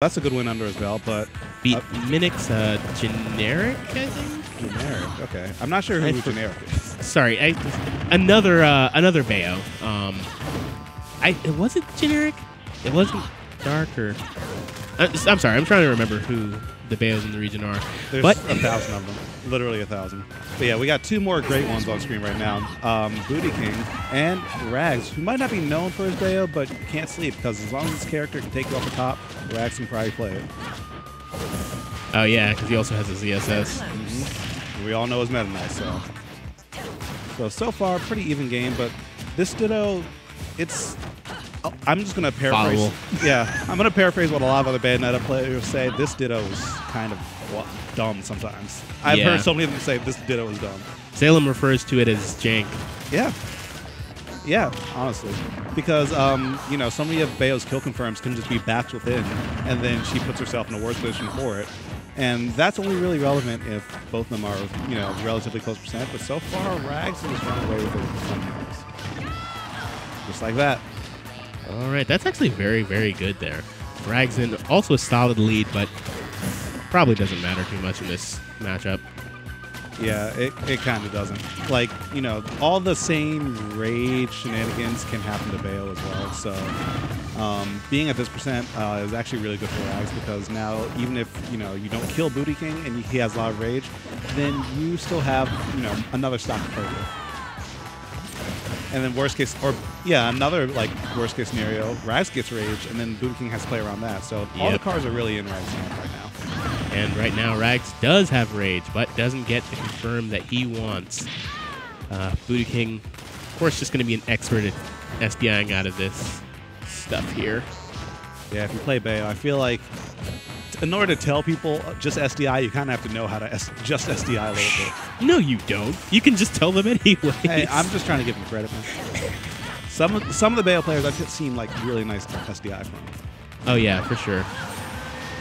That's a good win under his belt, but... Beat Minik's generic, I think? Generic, okay. I'm not sure who generic is. Sorry, another Bayo. It wasn't generic? It wasn't darker. I'm sorry, I'm trying to remember who the Bayos in the region are. There's 1,000 of them. Literally 1,000. But yeah, we got two more great ones on screen right now. BootEKing and Rags, who might not be known for his Bayo, but can't sleep, because as long as this character can take you off the top, Rags can probably play it. Oh yeah, because he also has his ZSS. We all know his Metaknight, so far, pretty even game, but this Ditto, it's... I'm just going to paraphrase. Followable. Yeah, I'm going to paraphrase what a lot of other Bayonetta players say. This Ditto is kind of dumb sometimes. I've heard so many of them say this Ditto is dumb. Salem refers to it as jank. Yeah. Yeah, honestly. Because, you know, so many of Bayo's kill confirms can just be backed within, and then she puts herself in a worse position for it. And that's only really relevant if both of them are, you know, relatively close percent. But so far, Rags has run away with it with some games. Just like that. All right, that's actually very, very good there. Rags in also a solid lead, but probably doesn't matter too much in this matchup. Yeah, it kind of doesn't. Like, you know, all the same rage shenanigans can happen to Bayo as well. So being at this percent is actually really good for Rags, because now even if, you know, you don't kill BootEKing and he has a lot of rage, then you still have, you know, another stock to play with. And then worst case, or yeah, another like worst case scenario, Rags gets rage, and then BootEKing has to play around that. So all the cards are really in Rags' hand right now. And right now, Rags does have rage, but doesn't get the confirm that he wants. BootEKing, of course, just going to be an expert at SDIing out of this stuff here. Yeah, if you play Bayo, I feel like in order to tell people just SDI, you kind of have to know how to just SDI a little bit. No, you don't. You can just tell them anyway. Hey, I'm just trying to give them credit, man. Some of the Bayo players I've seen like really nice SDI from. Oh yeah, for sure.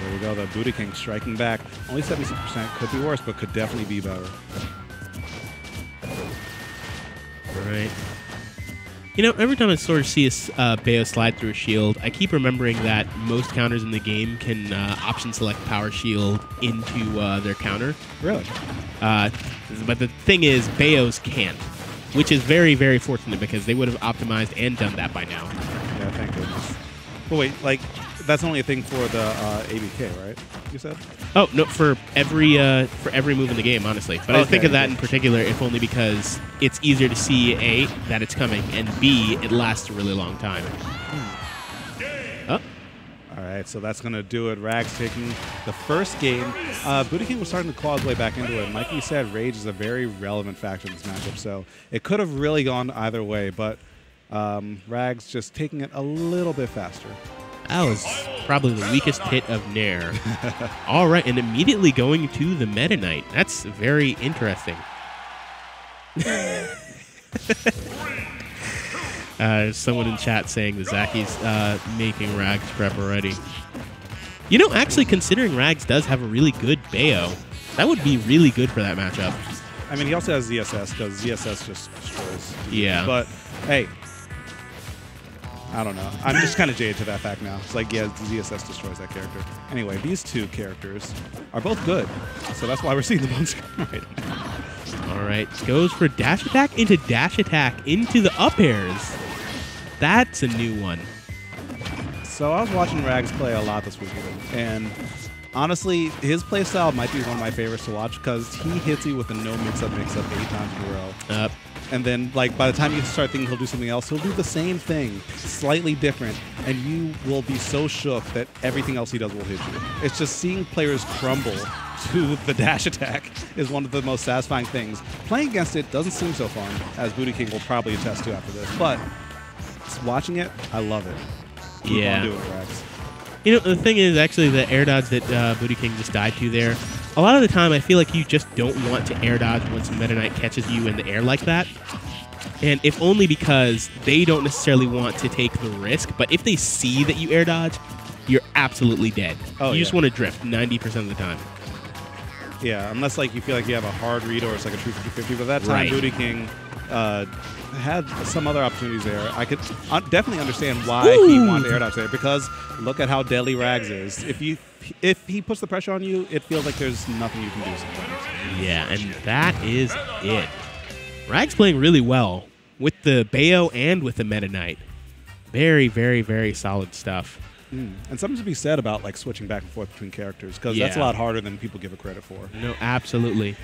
There we go. The BootEKing striking back. Only 76%. Could be worse, but could definitely be better. All right. You know, every time I sort of see a Bayo slide through a shield, I keep remembering that most counters in the game can option select power shield into their counter. Really? But the thing is, Bayos can't, which is very, very fortunate, because they would have optimized and done that by now. Yeah, thank goodness. But wait, like, that's only a thing for the ABK, right? You said? Oh no, for every move in the game, honestly. But I think of that in particular, if only because it's easier to see A, that it's coming, and B, it lasts a really long time. Oh. All right, so that's going to do it. Rags taking the first game. BootEKing was starting to claw his way back into it. And like we said, rage is a very relevant factor in this matchup. So it could have really gone either way, but Rags just taking it a little bit faster. That was probably the weakest hit of Nair. All right, and immediately going to the Metaknight. That's very interesting. Someone in chat saying that Zaki's making Rags prep already. You know, actually, considering Rags does have a really good Bayo, that would be really good for that matchup. I mean, he also has ZSS, because ZSS just destroys. Yeah. But, hey, I don't know. I'm just kind of jaded to that fact now. It's like, yeah, ZSS destroys that character. Anyway, these two characters are both good, so that's why we're seeing them on screen right now. All right, goes for dash attack into the up airs. That's a new one. So I was watching Rags play a lot this weekend, and honestly, his playstyle might be one of my favorites to watch, because he hits you with a no mix-up 8 times in a row. And then, like, by the time you start thinking he'll do something else, he'll do the same thing, slightly different, and you will be so shook that everything else he does will hit you. It's just seeing players crumble to the dash attack is one of the most satisfying things. Playing against it doesn't seem so fun, as BootEKing will probably attest to after this, but watching it, I love it. Keep on doing it, Rags. You know, the thing is, actually, the air dodge that BootEKing just died to there, a lot of the time I feel like you just don't want to air dodge once Metaknight catches you in the air like that. And if only because they don't necessarily want to take the risk, but if they see that you air dodge, you're absolutely dead. You just want to drift 90% of the time. Yeah, unless like you feel like you have a hard read or it's like a true 50-50. But that time, BootEKing had some other opportunities there. I could definitely understand why he wanted air dodge there, because look at how deadly Rags is. If he puts the pressure on you, it feels like there's nothing you can do sometimes. Yeah, and that is it. Rags playing really well with the Bayo and with the Metaknight. Very, very, very solid stuff. And something to be said about like switching back and forth between characters, because that's a lot harder than people give it credit for. No, absolutely.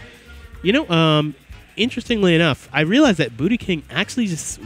You know, interestingly enough, I realized that BootEKing actually just